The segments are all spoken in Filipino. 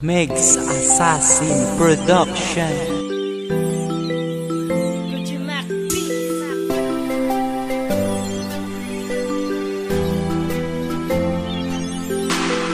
Megs Assassin Production.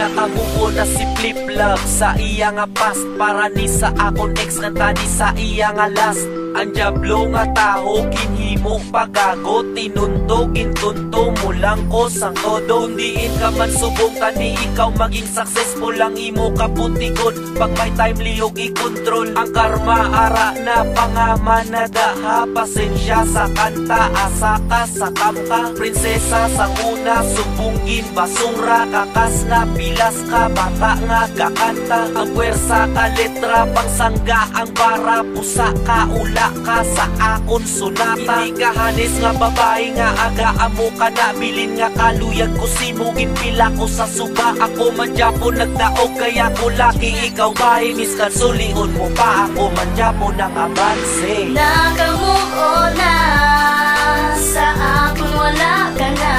Nakamuko na si Flip Love sa iya nga past, para ni sa akon ex kanta ni sa iya nga last. Ang diablo nga taho kinhimo pagago, tinunto gintunto mo lang ko sang todo. Diin ka man subong tani ikaw maging successful lang imo kaputigon. Pag may time liyog i-control ang karma, ara na pangamanada ha. Pasensya sa kanta, asa ka sa kamka, prinsesa sang una subungin basura. Kakas na pilas ka, bata nga kakanta. Ang puwersa ka letra, pangsangga ang bara. Pusa ka, ula ka sa akon sunata. Hindi ka hanis nga babae nga aga amo ka na. Bilin nga kaluyag ko simugin pila ko sa suba. Ako man Japon nagdaog kaya ko laki. Ikaw ba inis ka sulion mo pa. Ako man Japon ang abanse. Nakamove on na, sa akon wala ka na.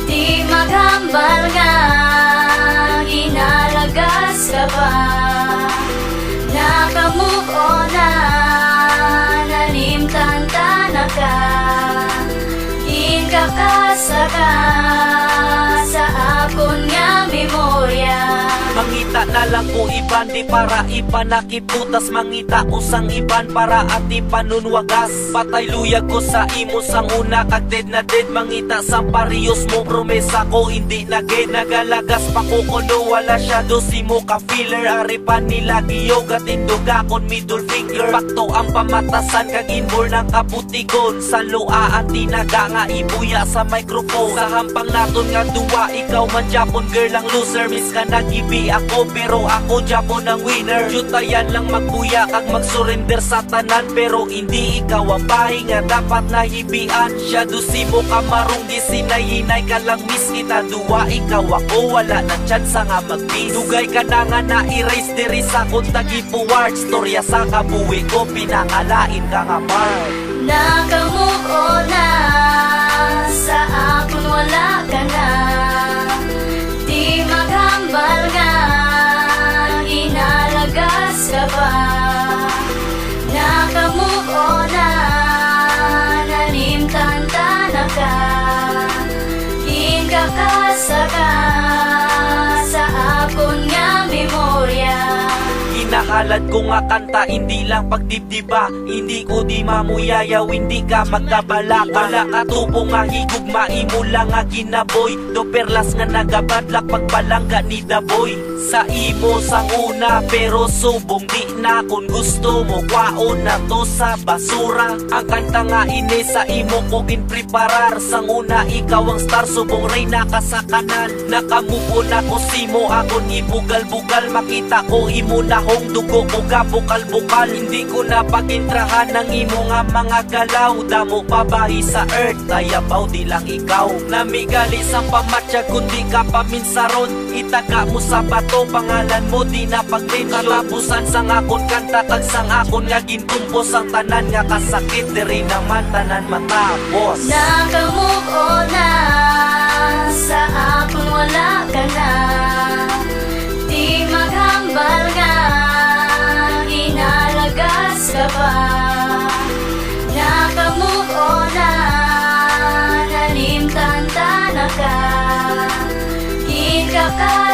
Di maghambal nga, ginalagas ka ba? Nakamove on na, nalimtan-tana ka. Inkakasa ka sa akon nga memorya. Mangita na lang ko iban, di para ipanakiputas. Mangita usang iban para ati panunwagas. Patay luyag ko sa imo sang una kag dead na dead. Mangita sa parehos mo promesa ko hindi na gay. Nagalagas pa ko kuno wala siya dosi mo ka filler. Ari pa nila giyog at induga kon middle finger. Pakto ang pamatasan kag inborn ng kaputigon. Sa lua at tinaga nga ibuya sa microphone. Sa hampang naton nga duwa, ikaw man Japon girl ang loser. Miss ka nagibi ako pero ako Japon ang winner. Yutayan lang magbuya kag magsurrender sa tanan. Pero hindi ikaw ang bahay nga dapat nahibian. Siya dusi mo ka marong gisinay-hinay ka lang miss kita duwa. Ikaw ako wala na tsansa nga mag-peace. Dugay ka na nga na-erase diri sa kong tagipuward. Storya sa kabuhi ko pinangalain ka nga part. Nakamove on na, sa akon wala ka na. Di maghambal nga, ginalagas ka ba? Nakamove on na, nalimtan-tana ka. Inkakasa ka sa akon nga memorya. Hinahalad ko nga kanta, hindi lang pagdibdiba. Hindi ko di mamuyayaw, hindi ka magkabala. Wala ka tubo nga higugma, imo lang nga ginaboy. Do perlas nga nagabadlak pagbalangga ni Daboy. Sa imo sang una pero subong di na. Kung gusto mo kwaon na to sa basura. Ang kanta nga ini sa imo ko ginpreparar. Sang una ikaw ang star, subong reyna ka sa kanan. Nakamubo na ko simo, akon ibugal-bugal. Makita ko imo na hong dugo ko gabukal-bukal. Hindi ko na pagintrahan ng imo nga mga galaw. Damo pabahi sa earth, tayabaw di lang ikaw. Namigali sa pamatya kundi ka paminsaron. Itaga mo sa bato, pangalan mo di na pag-mention. Katapusan sang akon kanta, tag sang akon nga gintumpos. Ang tanan nga kasakit, diri naman tanan matapos. Nakamove on na, sa akon wala ka na. Di maghambal nga, ginalagas ka ba? Nakamove on na, nalimtan-tana ka. Inkakasa